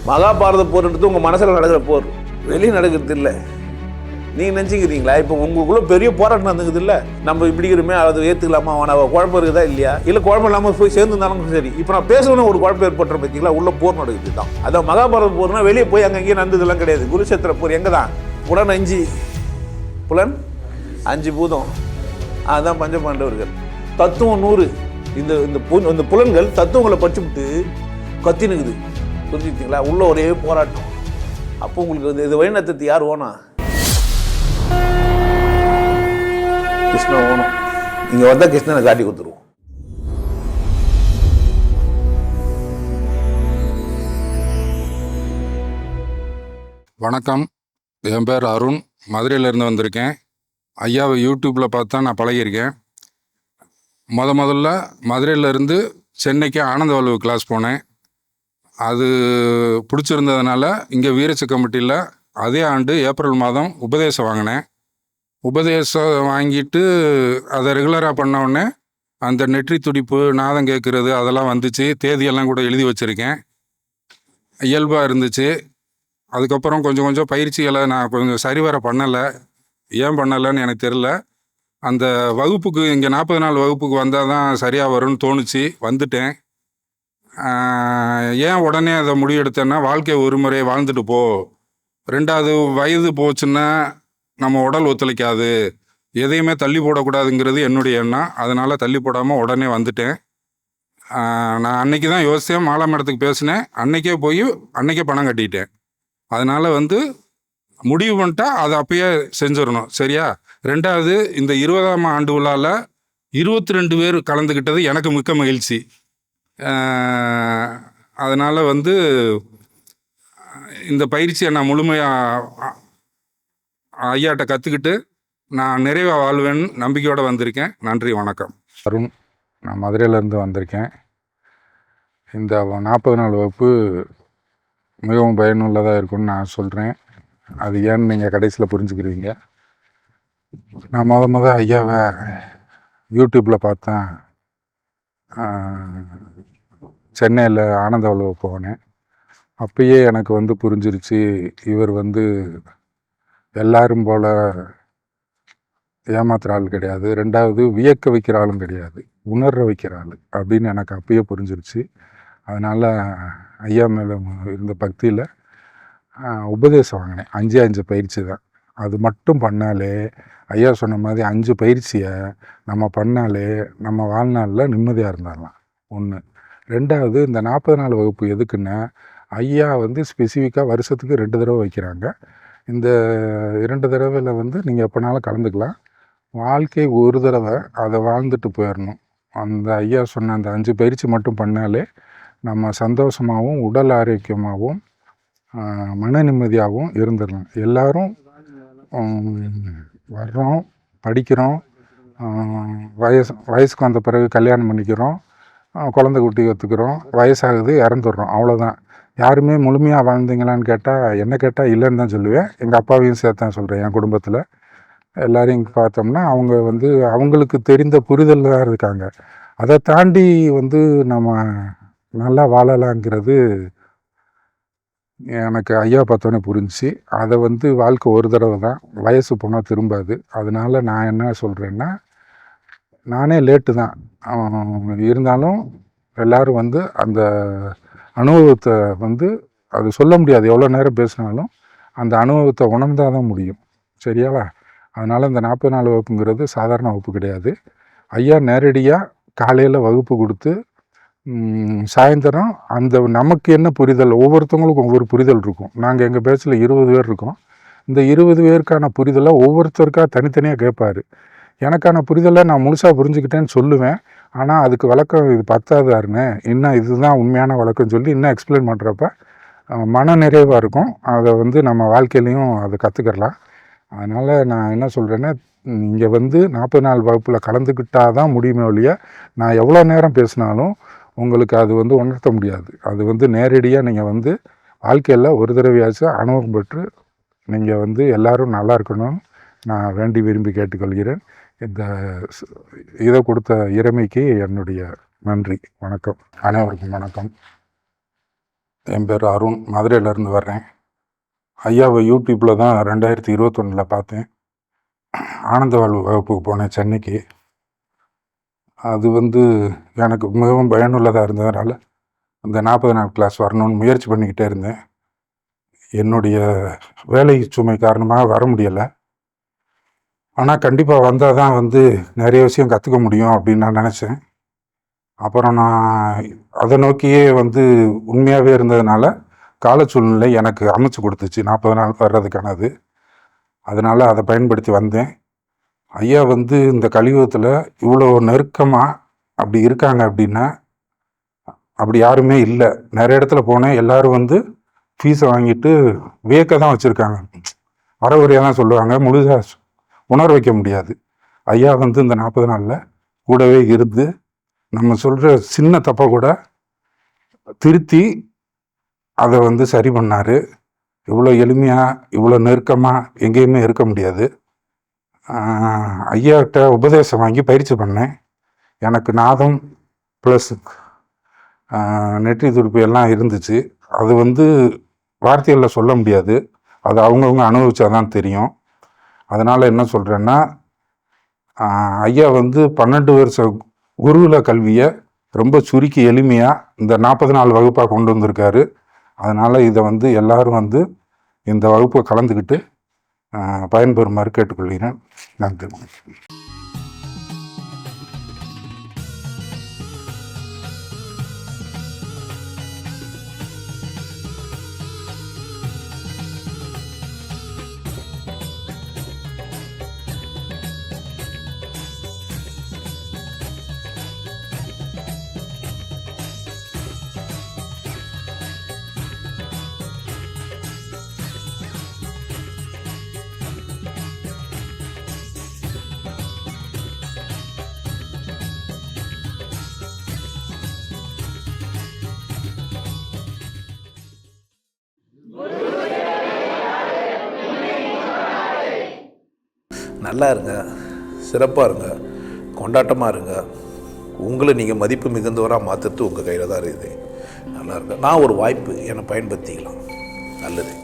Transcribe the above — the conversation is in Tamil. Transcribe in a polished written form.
மகாபாரத போர்ன்றது உங்கள் மனசில் நடக்கிற போர், வெளியே நடக்கிறது இல்லை. நீங்கள் நினச்சிக்கிறீங்களா இப்போ உங்களுக்குள்ள பெரிய போராட்டம் நடந்துக்குது இல்லை, நம்ம இப்படிக்கிறோமே அதை ஏற்றுக்கலாமா, அவனை குழப்பம் இருக்குதா இல்லையா, இல்லை குழப்பம் இல்லாமல் போய் சேர்ந்துருந்தாலும் சரி. இப்போ நான் பேசணும்னு ஒரு குழப்பம் ஏற்பட்டுற பார்த்தீங்களா, உள்ள போர் நடக்குது தான். அதான் மகாபாரத போர்னா வெளியே போய் அங்கேயே நடந்ததெல்லாம் கிடையாது. குருஷேத்திர போர் எங்கே தான், புலன் 5 பூதம், அதுதான் பஞ்சபாண்டவர்கள். தத்துவம் 100. இந்த புலன்கள் தத்துவங்களை படிச்சுவிட்டு கத்தினுக்குது, புரிஞ்சுக்கிட்டீங்களா? உள்ள ஒரே போராட்டம். அப்போ உங்களுக்கு இது வழிநடத்துறது யார் ஓனா? கிருஷ்ணன் ஓணும். இங்கே வந்தால் கிருஷ்ணனை காட்டி கொடுத்துருவோம். வணக்கம், என் பேர் அருண், மதுரையிலேருந்து வந்திருக்கேன். ஐயாவை யூடியூப்பில் பார்த்து தான் நான் பழகியிருக்கேன். முதல்ல மதுரையிலேருந்து சென்னைக்கு ஆனந்த வாழ்வு கிளாஸ் போனேன். அது பிடிச்சிருந்ததுனால இங்கே வீரச்சி கமிட்டியில் அதே ஆண்டு ஏப்ரல் மாதம் உபதேசம் வாங்கினேன். உபதேசம் வாங்கிட்டு அதை ரெகுலராக பண்ண உடனே அந்த நெற்றி துடிப்பு, நாதம் கேட்குறது அதெல்லாம் வந்துச்சு. தேதியெல்லாம் கூட எழுதி வச்சுருக்கேன். இயல்பாக இருந்துச்சு. அதுக்கப்புறம் கொஞ்சம் பயிற்சிகளை நான் கொஞ்சம் சரிவர பண்ணலை. ஏன் பண்ணலைன்னு எனக்கு தெரில. அந்த வகுப்புக்கு இங்கே 40 நாள் வகுப்புக்கு வந்தால் தான் சரியாக வரும்னு தோணுச்சு, வந்துட்டேன். ஏன் உடனே அதை முடிவெடுத்தேன்னா, வாழ்க்கை ஒரு முறை வாழ்ந்துட்டு போ, 2வது வயது போச்சுன்னா நம்ம உடல் ஒத்துழைக்காது, எதையுமே தள்ளி போடக்கூடாதுங்கிறது என்னுடைய எண்ணம். அதனால் தள்ளி போடாமல் உடனே வந்துட்டேன். நான் அன்னைக்கு தான் யோசித்தேன், மாலா மேடத்துக்கு பேசினேன். அன்னைக்கே பணம் கட்டிட்டேன். அதனால் முடிவு பண்ணிட்டா அதை அப்பயே செஞ்சிடணும், சரியா? 2வது, இந்த 20ஆம் ஆண்டு விழாவில் 22 பேர் கலந்துக்கிட்டது எனக்கு மிக்க மகிழ்ச்சி. அதனால் இந்த பயிற்சியை நான் முழுமையாக ஐயாட்ட கற்றுக்கிட்டு நான் நிறைவாக வாழ்வேன்னு நம்பிக்கையோடு வந்திருக்கேன். நன்றி, வணக்கம். அருண், நான் மதுரையிலேருந்து வந்திருக்கேன். இந்த 40 நாள் வகுப்பு மிகவும் பயனுள்ளதாக இருக்கும்னு நான் சொல்கிறேன். அது ஏன்னு நீங்கள் கடைசியில் புரிஞ்சுக்கிடுவீங்க. நான் ஐயாவை யூடியூப்பில் பார்த்தேன். சென்னையில் ஆனந்த வாழ்வு போனேன். அப்பயே எனக்கு புரிஞ்சிருச்சு, இவர் எல்லாரும் போல் ஏமாத்துகிற ஆள் கிடையாது. 2வது, வியக்க வைக்கிற ஆளும் கிடையாது, உணர்ற வைக்கிற ஆள் அப்படின்னு எனக்கு அப்பயே புரிஞ்சிருச்சு. அதனால் ஐயா மேலே இருந்த பக்தியில் உபதேசம் வாங்கினேன். 5 பயிற்சி தான். அது மட்டும் பண்ணாலே, ஐயா சொன்ன மாதிரி 5 பயிற்சியை நம்ம பண்ணாலே நம்ம வாழ்நாளில் நிம்மதியாக இருந்துடலாம். 1. 2வது, இந்த 40 நாள் வகுப்பு எதுக்குன்னா, ஐயா ஸ்பெசிஃபிக்காக வருஷத்துக்கு 2 தடவை வைக்கிறாங்க. இந்த 2 தடவையில் நீங்கள் எப்போனாலும் கலந்துக்கலாம். வாழ்க்கை ஒரு தடவை, அதை வாழ்ந்துட்டு போயிடணும். அந்த ஐயா சொன்ன அந்த 5 பயிற்சி மட்டும் பண்ணாலே நம்ம சந்தோஷமாகவும் உடல் ஆரோக்கியமாகவும் மன நிம்மதியாகவும் இருந்துடலாம். எல்லோரும் வர்றோம், படிக்கிறோம், வயசுக்கு வந்த பிறகு கல்யாணம் பண்ணிக்கிறோம், குழந்தை குட்டி ஒத்துக்கிறோம், வயசாகுது, இறந்துடுறோம், அவ்வளோதான். யாருமே முழுமையாக வாழ்ந்தீங்களான்னு கேட்டால், என்ன கேட்டால் இல்லைன்னு தான் சொல்லுவேன். எங்கள் அப்பாவையும் சேர்த்தான் சொல்கிறேன். என் குடும்பத்தில் எல்லோரையும் பார்த்தோம்னா அவங்க அவங்களுக்கு தெரிந்த புரிதல் தான் இருக்காங்க. அதை தாண்டி நம்ம நல்லா வாழலாங்கிறது எனக்கு ஐயா பார்த்தோன்னே புரிஞ்சிச்சு. அதை வாழ்க்கை ஒரு தடவை தான், வயசு போனால் திரும்பாது. அதனால் நான் என்ன சொல்கிறேன்னா, நானே லேட்டு தான் இருந்தாலும் எல்லோரும் அந்த அனுபவத்தை அது சொல்ல முடியாது. எவ்வளோ நேரம் பேசினாலும் அந்த அனுபவத்தை உணர்ந்தால் தான் முடியும், சரியாவா? அதனால் இந்த 40 நாள் வகுப்புங்கிறது சாதாரண வகுப்பு கிடையாது. ஐயா நேரடியாக காலையில் வகுப்பு கொடுத்து சாயந்தரம் அந்த நமக்கு என்ன புரிதல், ஒவ்வொருத்தவங்களுக்கும் ஒவ்வொரு புரிதல் இருக்கும். நாங்கள் எங்கள் பேச்சில் 20 பேர் இருக்கோம். இந்த 20 பேருக்கான புரிதலை ஒவ்வொருத்தருக்காக தனித்தனியாக கேட்பார். எனக்கான புரிதலை நான் முழுசாக புரிஞ்சுக்கிட்டேன்னு சொல்லுவேன். ஆனால் அதுக்கு விளக்கம் இது பத்தாதாருன்னு, இன்னும் இதுதான் உண்மையான விளக்கம் சொல்லி இன்னும் எக்ஸ்பிளைன் பண்ணுறப்ப மன நிறைவாக இருக்கும். அதை நம்ம வாழ்க்கையிலையும் அதை கற்றுக்கலாம். அதனால் நான் என்ன சொல்கிறேன்னா, இங்கே 40 நாள் வகுப்பில் கலந்துக்கிட்டால் தான் முடியுமே ஒழிய, நான் எவ்வளோ நேரம் பேசினாலும் உங்களுக்கு அது உணர்த்த முடியாது. அது நேரடியாக நீங்கள் வாழ்க்கையில் ஒரு தடவையாச்சும் அனுபவம் பெற்று நீங்கள் எல்லோரும் நல்லா இருக்கணும்னு நான் வேண்டி விரும்பி கேட்டுக்கொள்கிறேன். இதை கொடுத்த இறைமைக்கு என்னுடைய நன்றி. வணக்கம். அனைவருக்கும் வணக்கம். என் பேர் அருண், மதுரையிலேருந்து வர்றேன். ஐயாவை யூடியூப்பில் தான் 2021 பார்த்தேன். ஆனந்த வாழ்வு வகுப்புக்கு போனேன் சென்னைக்கு. அது எனக்கு மிகவும் பயனுள்ளதாக இருந்ததுனால அந்த 40 நாள் கிளாஸ் வரணும்னு முயற்சி பண்ணிக்கிட்டே இருந்தேன். என்னுடைய வேலை சுமை காரணமாக வர முடியலை. ஆனால் கண்டிப்பாக வந்தால் தான் நிறைய விஷயம் கற்றுக்க முடியும் அப்படின்னு நான் நினச்சேன். அப்புறம் நான் அதை நோக்கியே உண்மையாகவே இருந்ததுனால கால சூழ்நிலை எனக்கு அமைச்சு கொடுத்துச்சு 40 நாள் வர்றதுக்கானது. அதனால் அதை பயன்படுத்தி வந்தேன். ஐயா இந்த கலியுகத்தில் இவ்வளோ நெருக்கமாக அப்படி இருக்காங்க அப்படின்னா அப்படி யாருமே இல்லை. நிறைய இடத்துல போனேன், எல்லோரும் ஃபீஸை வாங்கிட்டு வியக்க தான் வச்சுருக்காங்க. அறவுரையாக தான் சொல்லுவாங்க, முழுதாக உணர வைக்க முடியாது. ஐயா இந்த 40 நாளில் கூடவே இருந்து நம்ம சொல்கிற சின்ன தப்பை கூட திருத்தி அதை சரி பண்ணார். இவ்வளோ எளிமையாக இவ்வளோ நெருக்கமாக எங்கேயுமே இருக்க முடியாது. ஐயாட்ட உபதேசம் வாங்கி பயிற்சி பண்ணேன். எனக்கு நாதம் ப்ளஸ் நெற்றி துடுப்பு எல்லாம் இருந்துச்சு. அது வார்த்தைகளில் சொல்ல முடியாது, அது அவங்கவுங்க அனுபவிச்சா தான் தெரியும். அதனால் என்ன சொல்கிறேன்னா, ஐயா 12 வருஷ குருகுல கல்வியை ரொம்ப சுருக்கி எளிமையாக இந்த 40 நாள் வகுப்பாக கொண்டு வந்திருக்காரு. அதனால் இதை எல்லாரும் இந்த வகுப்பை கலந்துக்கிட்டு பயன்பெறுமாறு கேட்டுக்கொள்கிறேன். நன்றி. நல்லா இருங்க, சிறப்பாக இருங்க, கொண்டாட்டமாக இருங்க. உங்களை நீங்கள் மதிப்பு மிகுந்தவராக மாற்றுறது உங்கள் கையில் தான் இருக்குது. நல்லா இருங்க. நான் ஒரு வாய்ப்பு என்னை பயன்படுத்திக்கலாம். நல்லது.